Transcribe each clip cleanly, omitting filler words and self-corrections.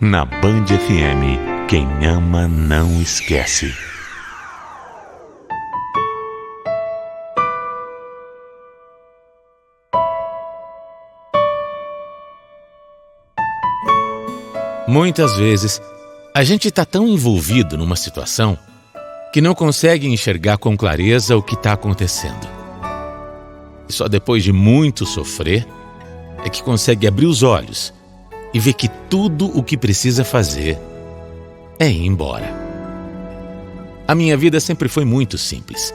Na Band FM, quem ama não esquece. Muitas vezes, a gente está tão envolvido numa situação que não consegue enxergar com clareza o que está acontecendo. E só depois de muito sofrer é que consegue abrir os olhos e ver que tudo o que precisa fazer é ir embora. A minha vida sempre foi muito simples,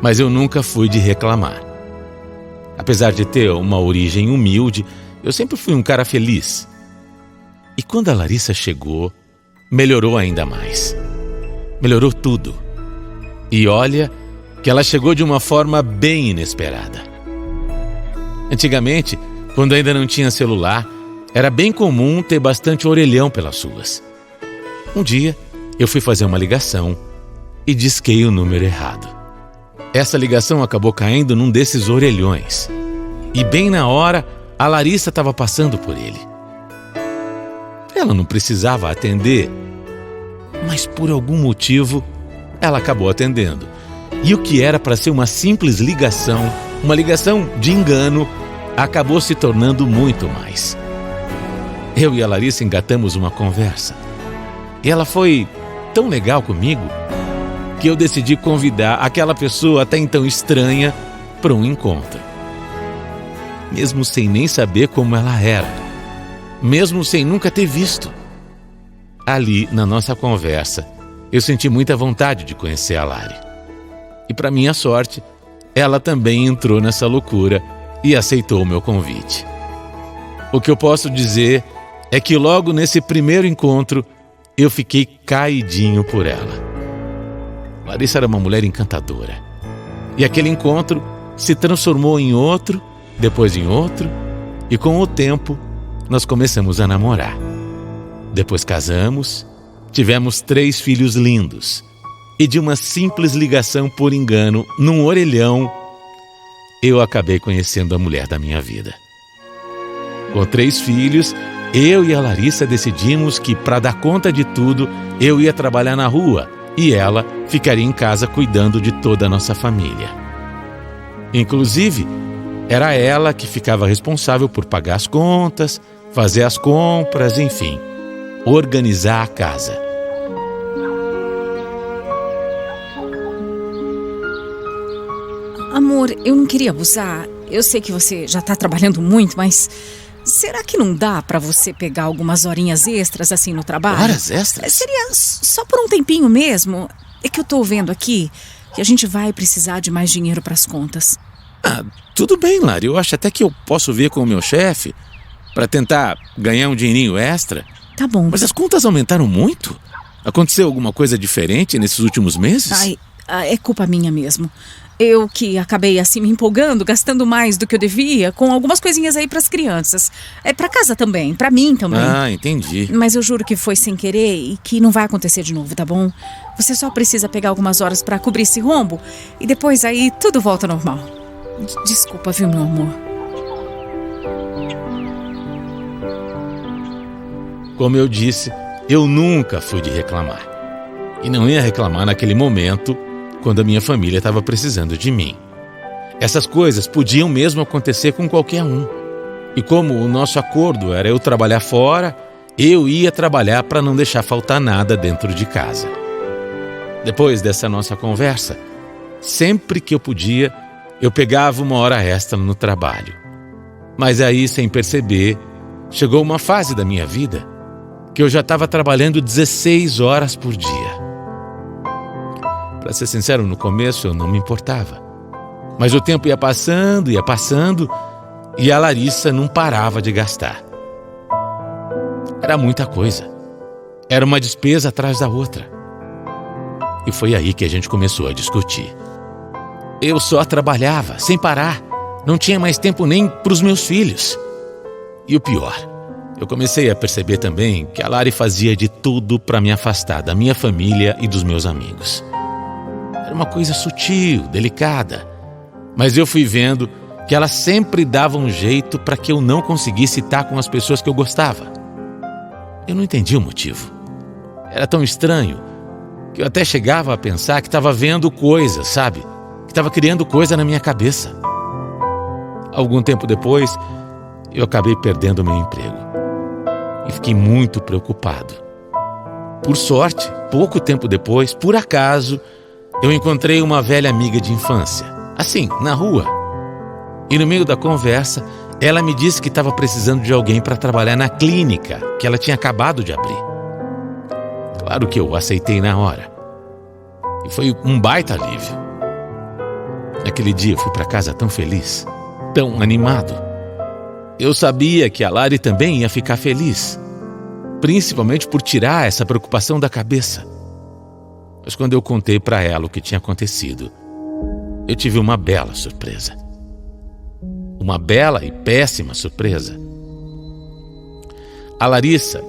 mas eu nunca fui de reclamar. Apesar de ter uma origem humilde, eu sempre fui um cara feliz. E quando a Larissa chegou, melhorou ainda mais. Melhorou tudo. E olha que ela chegou de uma forma bem inesperada. Antigamente, quando ainda não tinha celular, era bem comum ter bastante orelhão pelas ruas. Um dia, eu fui fazer uma ligação e disquei o número errado. Essa ligação acabou caindo num desses orelhões. E bem na hora, a Larissa estava passando por ele. Ela não precisava atender, mas por algum motivo, ela acabou atendendo. E o que era para ser uma simples ligação, uma ligação de engano, acabou se tornando muito mais. Eu e a Larissa engatamos uma conversa. E ela foi tão legal comigo que eu decidi convidar aquela pessoa até então estranha para um encontro. Mesmo sem nem saber como ela era. Mesmo sem nunca ter visto. Ali, na nossa conversa, eu senti muita vontade de conhecer a Lari. E para minha sorte, ela também entrou nessa loucura e aceitou o meu convite. O que eu posso dizer é que logo nesse primeiro encontro, eu fiquei caidinho por ela. Larissa era uma mulher encantadora. E aquele encontro se transformou em outro, depois em outro, e com o tempo, nós começamos a namorar. Depois casamos, tivemos 3 filhos lindos. E de uma simples ligação por engano, num orelhão, eu acabei conhecendo a mulher da minha vida. Com 3 filhos, eu e a Larissa decidimos que, para dar conta de tudo, eu ia trabalhar na rua e ela ficaria em casa cuidando de toda a nossa família. Inclusive, era ela que ficava responsável por pagar as contas, fazer as compras, enfim, organizar a casa. Amor, eu não queria abusar. Eu sei que você já está trabalhando muito, mas será que não dá para você pegar algumas horinhas extras assim no trabalho? Horas extras? Seria só por um tempinho mesmo. É que eu tô vendo aqui que a gente vai precisar de mais dinheiro para as contas. Tudo bem, Lari. Eu acho até que eu posso ver com o meu chefe para tentar ganhar um dinheirinho extra. Tá bom. Mas as contas aumentaram muito? Aconteceu alguma coisa diferente nesses últimos meses? Ai, é culpa minha mesmo. Eu que acabei assim me empolgando, gastando mais do que eu devia, com algumas coisinhas aí pras crianças. É pra casa também, pra mim também. Entendi. Mas eu juro que foi sem querer e que não vai acontecer de novo, tá bom? Você só precisa pegar algumas horas pra cobrir esse rombo e depois aí tudo volta ao normal. Desculpa, viu, meu amor? Como eu disse, eu nunca fui de reclamar. E não ia reclamar naquele momento quando a minha família estava precisando de mim. Essas coisas podiam mesmo acontecer com qualquer um. E como o nosso acordo era eu trabalhar fora, eu ia trabalhar para não deixar faltar nada dentro de casa. Depois dessa nossa conversa, sempre que eu podia, eu pegava uma hora extra no trabalho. Mas aí, sem perceber, chegou uma fase da minha vida que eu já estava trabalhando 16 horas por dia. Para ser sincero, no começo eu não me importava. Mas o tempo ia passando e a Larissa não parava de gastar. Era muita coisa. Era uma despesa atrás da outra. E foi aí que a gente começou a discutir. Eu só trabalhava, sem parar. Não tinha mais tempo nem para os meus filhos. E o pior, eu comecei a perceber também que a Lari fazia de tudo para me afastar da minha família e dos meus amigos. Era uma coisa sutil, delicada. Mas eu fui vendo que ela sempre dava um jeito para que eu não conseguisse estar com as pessoas que eu gostava. Eu não entendi o motivo. Era tão estranho que eu até chegava a pensar que estava vendo coisas, sabe? Que estava criando coisa na minha cabeça. Algum tempo depois, eu acabei perdendo meu emprego. E fiquei muito preocupado. Por sorte, pouco tempo depois, por acaso, eu encontrei uma velha amiga de infância, assim, na rua. E no meio da conversa, ela me disse que estava precisando de alguém para trabalhar na clínica que ela tinha acabado de abrir. Claro que eu aceitei na hora. E foi um baita alívio. Naquele dia eu fui para casa tão feliz, tão animado. Eu sabia que a Lari também ia ficar feliz, principalmente por tirar essa preocupação da cabeça. Mas quando eu contei para ela o que tinha acontecido, eu tive uma bela surpresa. Uma bela e péssima surpresa. A Larissa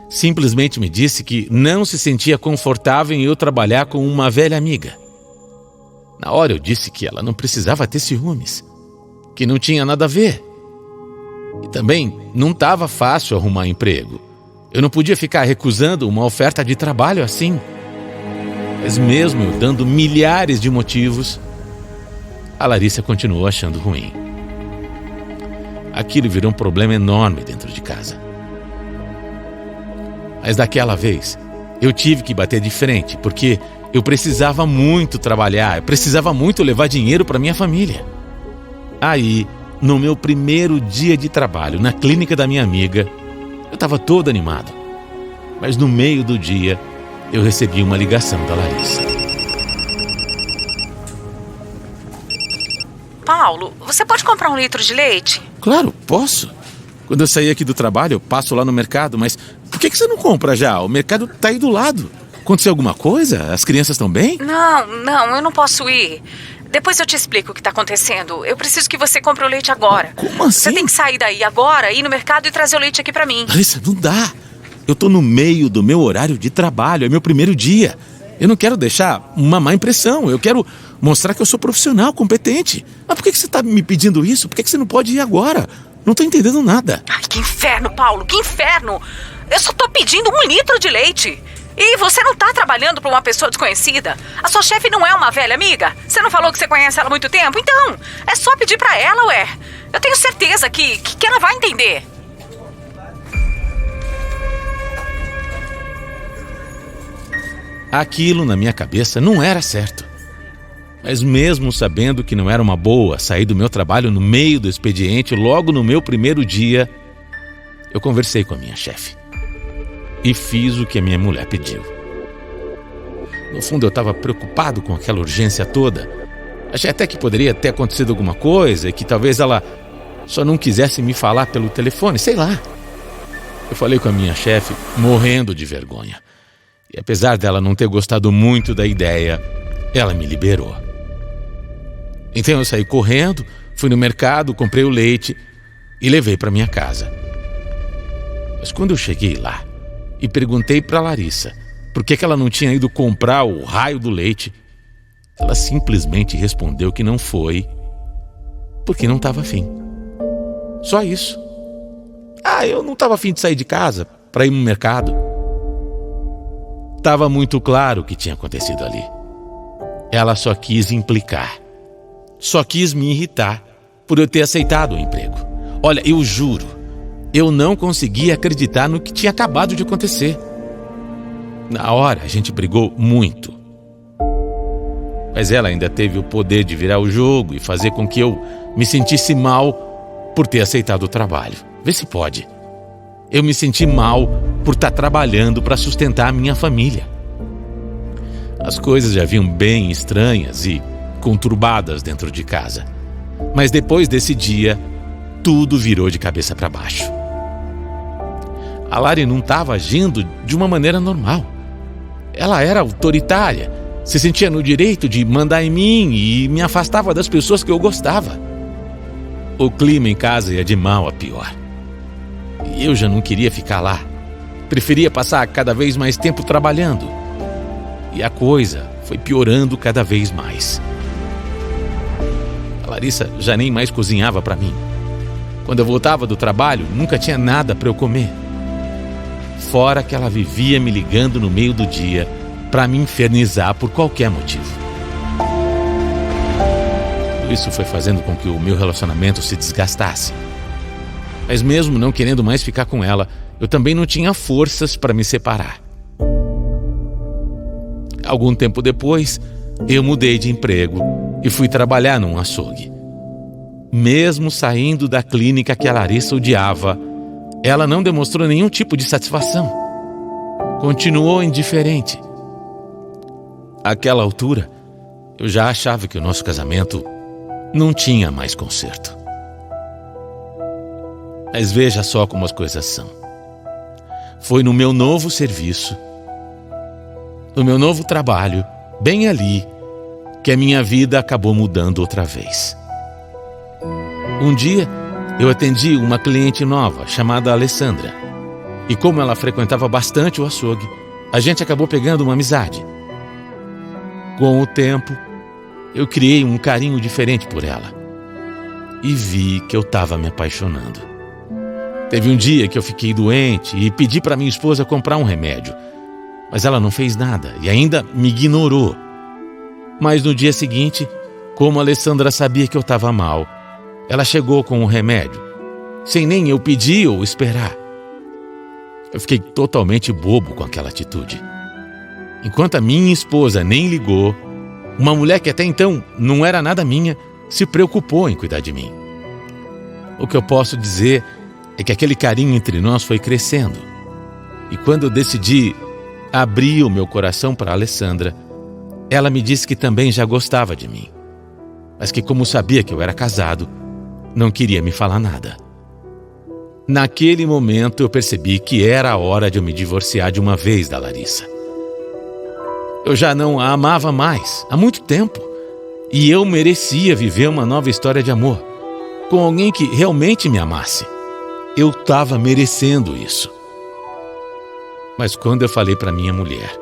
simplesmente me disse que não se sentia confortável em eu trabalhar com uma velha amiga. Na hora eu disse que ela não precisava ter ciúmes, que não tinha nada a ver. E também não estava fácil arrumar emprego. Eu não podia ficar recusando uma oferta de trabalho assim. Mas mesmo eu dando milhares de motivos, a Larissa continuou achando ruim. Aquilo virou um problema enorme dentro de casa. Mas daquela vez, eu tive que bater de frente, porque eu precisava muito trabalhar, eu precisava muito levar dinheiro para minha família. Aí, no meu primeiro dia de trabalho na clínica da minha amiga, eu estava todo animado. Mas no meio do dia, eu recebi uma ligação da Larissa. Paulo, você pode comprar 1 litro de leite? Claro, posso. Quando eu sair aqui do trabalho, eu passo lá no mercado, mas por que você não compra já? O mercado tá aí do lado. Aconteceu alguma coisa? As crianças estão bem? Não, eu não posso ir. Depois eu te explico o que tá acontecendo. Eu preciso que você compre o leite agora. Como assim? Você tem que sair daí agora, ir no mercado e trazer o leite aqui pra mim. Larissa, não dá. Eu tô no meio do meu horário de trabalho, é meu primeiro dia. Eu não quero deixar uma má impressão, eu quero mostrar que eu sou profissional, competente. Mas por que você tá me pedindo isso? Por que você não pode ir agora? Não tô entendendo nada. Ai, que inferno, Paulo, que inferno! Eu só tô pedindo 1 litro de leite. E você não tá trabalhando pra uma pessoa desconhecida? A sua chefe não é uma velha amiga? Você não falou que você conhece ela há muito tempo? Então, é só pedir pra ela, ué. Eu tenho certeza que ela vai entender. Aquilo na minha cabeça não era certo. Mas mesmo sabendo que não era uma boa sair do meu trabalho no meio do expediente, logo no meu primeiro dia, eu conversei com a minha chefe. E fiz o que a minha mulher pediu. No fundo, eu estava preocupado com aquela urgência toda. Achei até que poderia ter acontecido alguma coisa e que talvez ela só não quisesse me falar pelo telefone, sei lá. Eu falei com a minha chefe, morrendo de vergonha. E apesar dela não ter gostado muito da ideia, ela me liberou. Então eu saí correndo, fui no mercado, comprei o leite e levei para minha casa. Mas quando eu cheguei lá e perguntei para Larissa por que ela não tinha ido comprar o raio do leite, ela simplesmente respondeu que não foi porque não estava afim. Só isso. Eu não estava afim de sair de casa para ir no mercado. Estava muito claro o que tinha acontecido ali. Ela só quis implicar. Só quis me irritar por eu ter aceitado o emprego. Olha, eu juro, eu não conseguia acreditar no que tinha acabado de acontecer. Na hora, a gente brigou muito. Mas ela ainda teve o poder de virar o jogo e fazer com que eu me sentisse mal por ter aceitado o trabalho. Vê se pode. Eu me senti mal por estar trabalhando para sustentar a minha família. As coisas já vinham bem estranhas e conturbadas dentro de casa. Mas depois desse dia, tudo virou de cabeça para baixo. A Lari não estava agindo de uma maneira normal. Ela era autoritária, se sentia no direito de mandar em mim e me afastava das pessoas que eu gostava. O clima em casa ia de mal a pior. E eu já não queria ficar lá. Preferia passar cada vez mais tempo trabalhando. E a coisa foi piorando cada vez mais. A Larissa já nem mais cozinhava para mim. Quando eu voltava do trabalho, nunca tinha nada para eu comer. fora que ela vivia me ligando no meio do dia para me infernizar por qualquer motivo. Isso foi fazendo com que o meu relacionamento se desgastasse. Mas mesmo não querendo mais ficar com ela, eu também não tinha forças para me separar. Algum tempo depois, eu mudei de emprego e fui trabalhar num açougue. Mesmo saindo da clínica que a Larissa odiava, ela não demonstrou nenhum tipo de satisfação. Continuou indiferente. Àquela altura, eu já achava que o nosso casamento não tinha mais conserto. Mas veja só como as coisas são. Foi no meu novo serviço, no meu novo trabalho, bem ali, que a minha vida acabou mudando outra vez. Um dia, eu atendi uma cliente nova, chamada Alessandra. E como ela frequentava bastante o açougue, a gente acabou pegando uma amizade. Com o tempo, eu criei um carinho diferente por ela. E vi que eu estava me apaixonando. Teve um dia que eu fiquei doente e pedi para minha esposa comprar um remédio. Mas ela não fez nada e ainda me ignorou. Mas no dia seguinte, como a Alessandra sabia que eu estava mal, ela chegou com o remédio, sem nem eu pedir ou esperar. Eu fiquei totalmente bobo com aquela atitude. Enquanto a minha esposa nem ligou, uma mulher que até então não era nada minha, se preocupou em cuidar de mim. O que eu posso dizer é que aquele carinho entre nós foi crescendo. E quando eu decidi abrir o meu coração para a Alessandra, ela me disse que também já gostava de mim, mas que como sabia que eu era casado, não queria me falar nada. Naquele momento eu percebi que era a hora de eu me divorciar de uma vez da Larissa. Eu já não a amava mais, há muito tempo, e eu merecia viver uma nova história de amor, com alguém que realmente me amasse. Eu estava merecendo isso. Mas quando eu falei para minha mulher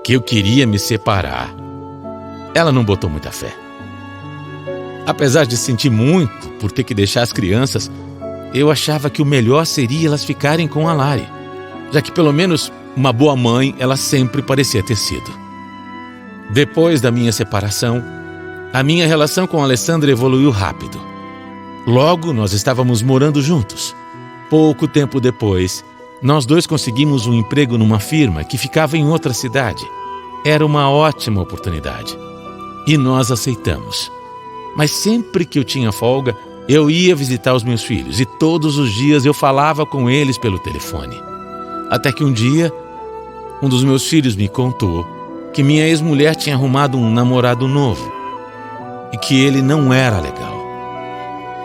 que eu queria me separar, ela não botou muita fé. Apesar de sentir muito por ter que deixar as crianças, eu achava que o melhor seria elas ficarem com a Lari, já que pelo menos uma boa mãe ela sempre parecia ter sido. Depois da minha separação, a minha relação com a Alessandra evoluiu rápido. Logo, nós estávamos morando juntos. Pouco tempo depois, nós dois conseguimos um emprego numa firma que ficava em outra cidade. Era uma ótima oportunidade. E nós aceitamos. Mas sempre que eu tinha folga, eu ia visitar os meus filhos e todos os dias eu falava com eles pelo telefone. Até que um dia, um dos meus filhos me contou que minha ex-mulher tinha arrumado um namorado novo e que ele não era legal.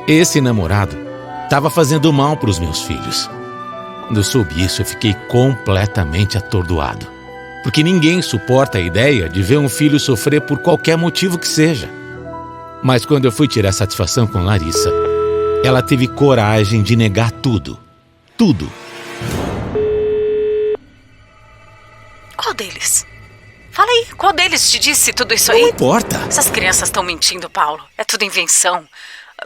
Esse namorado estava fazendo mal para os meus filhos. Quando eu soube isso, eu fiquei completamente atordoado, porque ninguém suporta a ideia de ver um filho sofrer por qualquer motivo que seja. Mas quando eu fui tirar satisfação com Larissa, ela teve coragem de negar tudo. Tudo. Qual deles? Fala aí, qual deles te disse tudo isso aí? Não importa. Essas crianças estão mentindo, Paulo. É tudo invenção.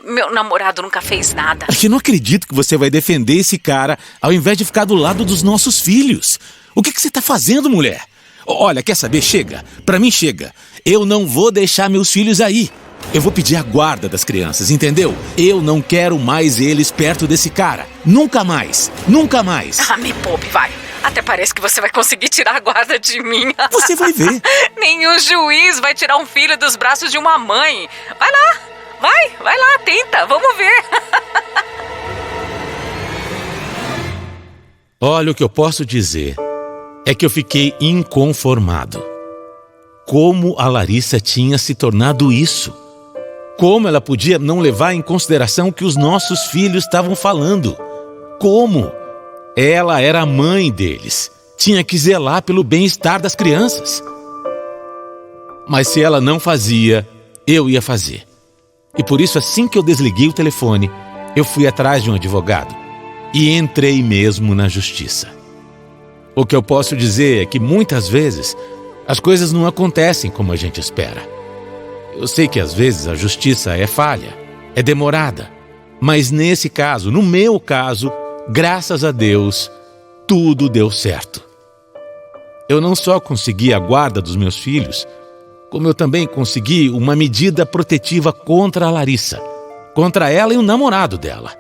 Meu namorado nunca fez nada. Eu não acredito que você vai defender esse cara ao invés de ficar do lado dos nossos filhos. O que você está fazendo, mulher? Olha, quer saber? Chega. Pra mim, chega. Eu não vou deixar meus filhos aí. Eu vou pedir a guarda das crianças, entendeu? Eu não quero mais eles perto desse cara. Nunca mais. Nunca mais. Ah, me poupe, vai. Até parece que você vai conseguir tirar a guarda de mim. Você vai ver. Nem o juiz vai tirar um filho dos braços de uma mãe. Vai lá. Vai lá, tenta, vamos ver. Olha, o que eu posso dizer é que eu fiquei inconformado. Como a Larissa tinha se tornado isso? Como ela podia não levar em consideração o que os nossos filhos estavam falando? Como? Ela era a mãe deles. Tinha que zelar pelo bem-estar das crianças. Mas se ela não fazia, eu ia fazer. E por isso, assim que eu desliguei o telefone, eu fui atrás de um advogado e entrei mesmo na justiça. O que eu posso dizer é que muitas vezes as coisas não acontecem como a gente espera. Eu sei que às vezes a justiça é falha, é demorada, mas nesse caso, no meu caso, graças a Deus, tudo deu certo. Eu não só consegui a guarda dos meus filhos, como eu também consegui uma medida protetiva contra a Larissa, contra ela e o namorado dela.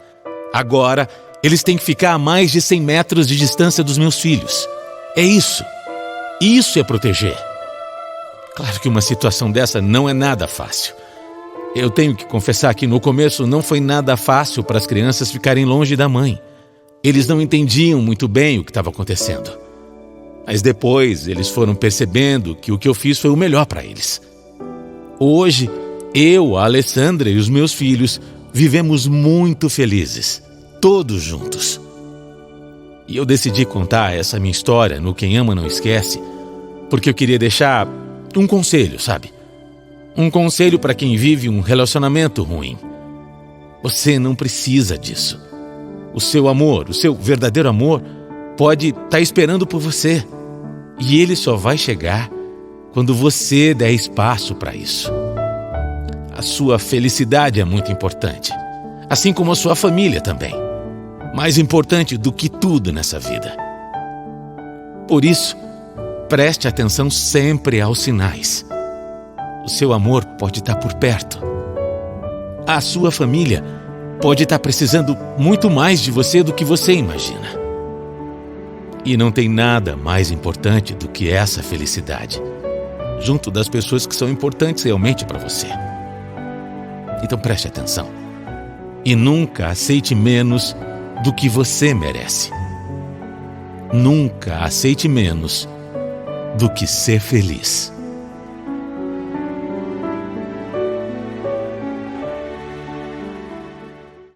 Agora, eles têm que ficar a mais de 100 metros de distância dos meus filhos. É isso. Isso é proteger. Claro que uma situação dessa não é nada fácil. Eu tenho que confessar que no começo não foi nada fácil para as crianças ficarem longe da mãe. Eles não entendiam muito bem o que estava acontecendo. Mas depois eles foram percebendo que o que eu fiz foi o melhor para eles. Hoje, eu, a Alessandra e os meus filhos vivemos muito felizes, todos juntos. E eu decidi contar essa minha história no Quem Ama Não Esquece, porque eu queria deixar um conselho, sabe? Um conselho para quem vive um relacionamento ruim. Você não precisa disso. O seu amor, o seu verdadeiro amor, pode estar esperando por você. E ele só vai chegar quando você der espaço para isso. A sua felicidade é muito importante, assim como a sua família também. Mais importante do que tudo nessa vida. Por isso, preste atenção sempre aos sinais. O seu amor pode estar por perto. A sua família pode estar precisando muito mais de você do que você imagina. E não tem nada mais importante do que essa felicidade, junto das pessoas que são importantes realmente para você. Então preste atenção. E nunca aceite menos do que você merece. Nunca aceite menos do que ser feliz.